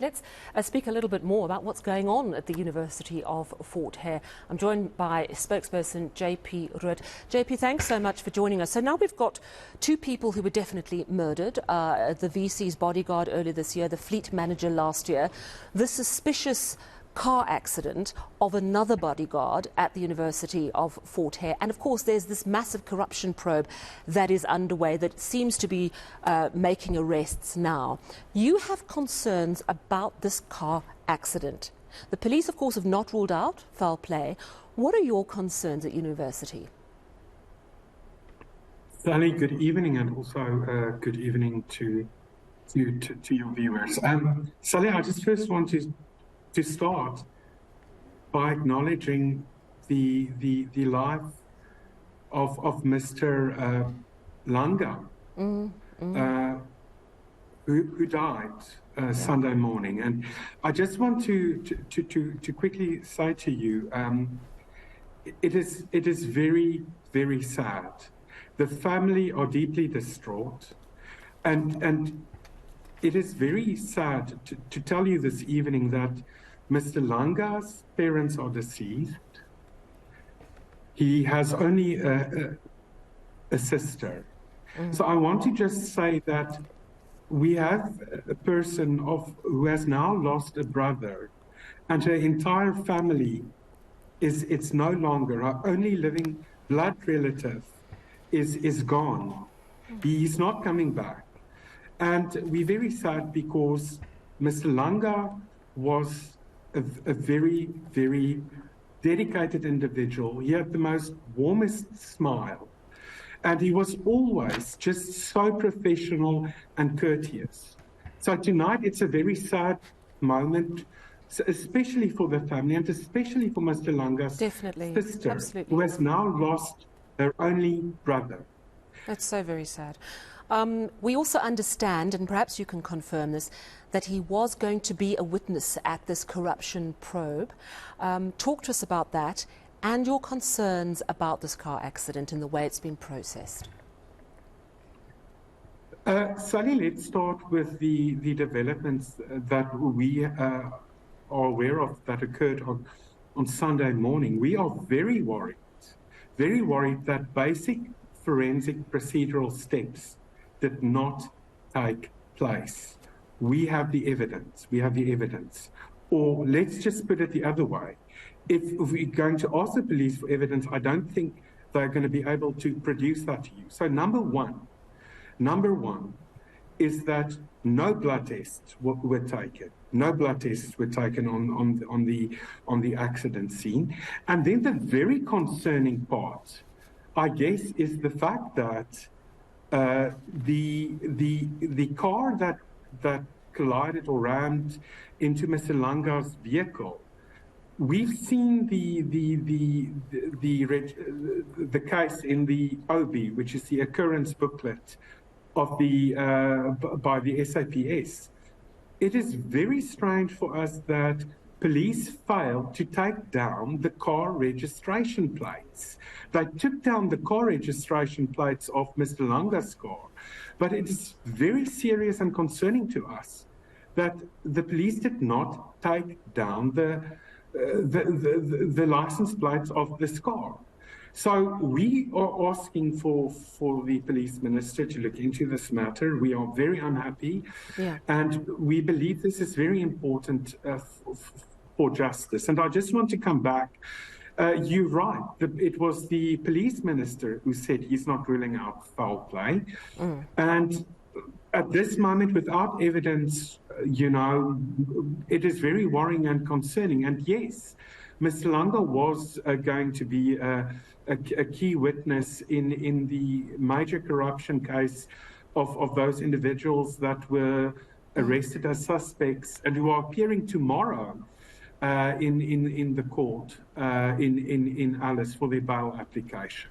Let's speak a little bit more about what's going on at the University of Fort Hare. I'm joined by spokesperson JP Roodt. JP, thanks so much for joining us. So now we've got two people who were definitely murdered, the VC's bodyguard earlier this year, the fleet manager last year, the suspicious car accident of another bodyguard at the University of Fort Hare. And of course, there's this massive corruption probe that is underway that seems to be making arrests now. You have concerns about this car accident. The police, of course, have not ruled out foul play. What are your concerns at university? Sally, good evening, and also good evening to your viewers. Sally, I just first want to start by acknowledging the life of Mr. Langa, who died Sunday morning. And I just want to quickly say to you, it is very, very sad. The family are deeply distraught, and it is very sad to tell you this evening that Mr. Langa's parents are deceased. He has only a sister. So I want to just say that we have a person who has now lost a brother, and her entire family it's no longer. Our only living blood relative is gone. He is not coming back. And we're very sad because Mr. Langa was a very, very dedicated individual. He had the most warmest smile. And he was always just so professional and courteous. So tonight, it's a very sad moment, especially for the family and especially for Mr. Langa's sister, Absolutely. who has now lost her only brother. That's so very sad. We also understand, and perhaps you can confirm this, that he was going to be a witness at this corruption probe. Talk to us about that and your concerns about this car accident and the way it's been processed. Sally, let's start with the developments that we are aware of that occurred on Sunday morning. We are very worried that basic forensic procedural steps did not take place. We have the evidence. Or let's just put it the other way. If we're going to ask the police for evidence, I don't think they're going to be able to produce that to you. So number one is that no blood tests were taken. No blood tests were taken on the accident scene. And then the very concerning part, I guess, is the fact that the car that collided or rammed into Mr. Langa's vehicle, we've seen the case in the OB, which is the occurrence booklet of by the SAPS. It is very strange for us that police failed to take down the car registration plates. They took down the car registration plates of Mr. Langa's car, but it is very serious and concerning to us that the police did not take down the license plates of this car. So we are asking for the police minister to look into this matter. We are very unhappy, and we believe this is very important for justice. And I just want to come back. You're right. It was the police minister who said he's not ruling out foul play. And at this moment, without evidence, it is very worrying and concerning. And yes, Mr. Langa was going to be a key witness in the major corruption case of those individuals that were arrested as suspects and who are appearing tomorrow in the court in Alice for their bail application.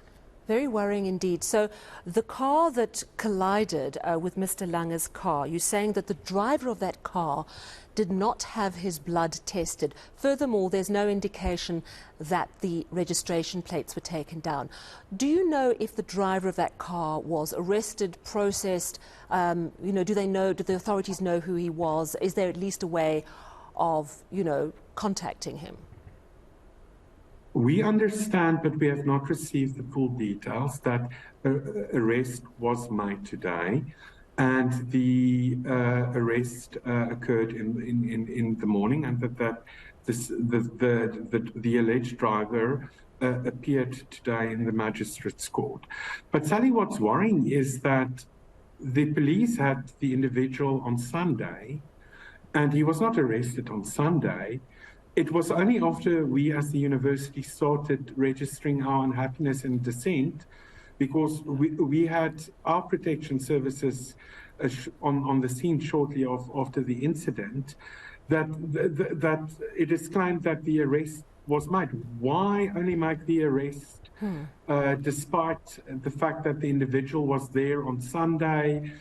Very worrying indeed. So the car that collided with Mr. Lange's car, you're saying that the driver of that car did not have his blood tested. Furthermore, there's no indication that the registration plates were taken down. Do you know if the driver of that car was arrested, processed? Do the authorities know who he was? Is there at least a way of, contacting him? We understand, but we have not received the full details, that arrest was made today, and the arrest occurred in the morning, and that the alleged driver appeared today in the magistrate's court. But Sally, what's worrying is that the police had the individual on Sunday, and he was not arrested on Sunday. It was only after we as the university started registering our unhappiness and dissent, because we had our protection services on the scene shortly after the incident, that it is claimed that the arrest was made. Why only make the arrest despite the fact that the individual was there on Sunday?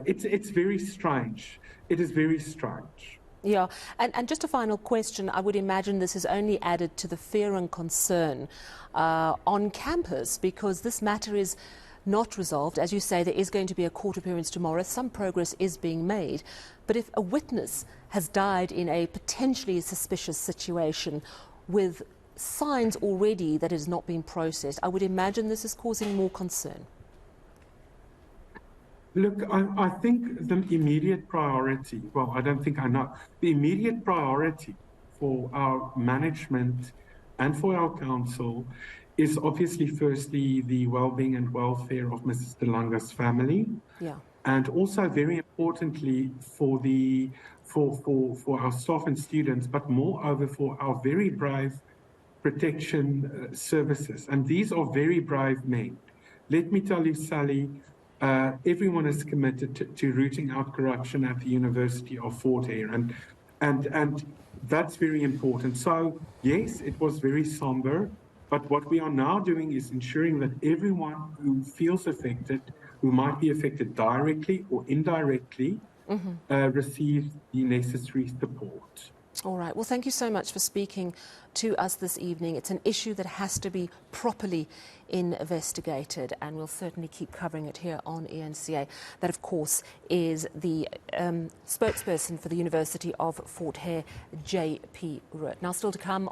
It's very strange. It is very strange. Yeah, and just a final question. I would imagine this has only added to the fear and concern on campus, because this matter is not resolved. As you say, there is going to be a court appearance tomorrow. Some progress is being made. But if a witness has died in a potentially suspicious situation with signs already that it has not been processed, I would imagine this is causing more concern. Look, I think the immediate priority, well, I don't think I know, the immediate priority for our management and for our council is obviously firstly the well-being and welfare of Mrs. De Lange's family. Yeah. And also very importantly for our staff and students, but moreover for our very brave protection services. And these are very brave men. Let me tell you, Sally, everyone is committed to rooting out corruption at the University of Fort Hare, and that's very important. So yes, it was very somber, but what we are now doing is ensuring that everyone who feels affected, who might be affected directly or indirectly, receives the necessary support. All right. Well, thank you so much for speaking to us this evening. It's an issue that has to be properly investigated, and we'll certainly keep covering it here on eNCA. That, of course, is the spokesperson for the University of Fort Hare, JP Roodt. Now, still to come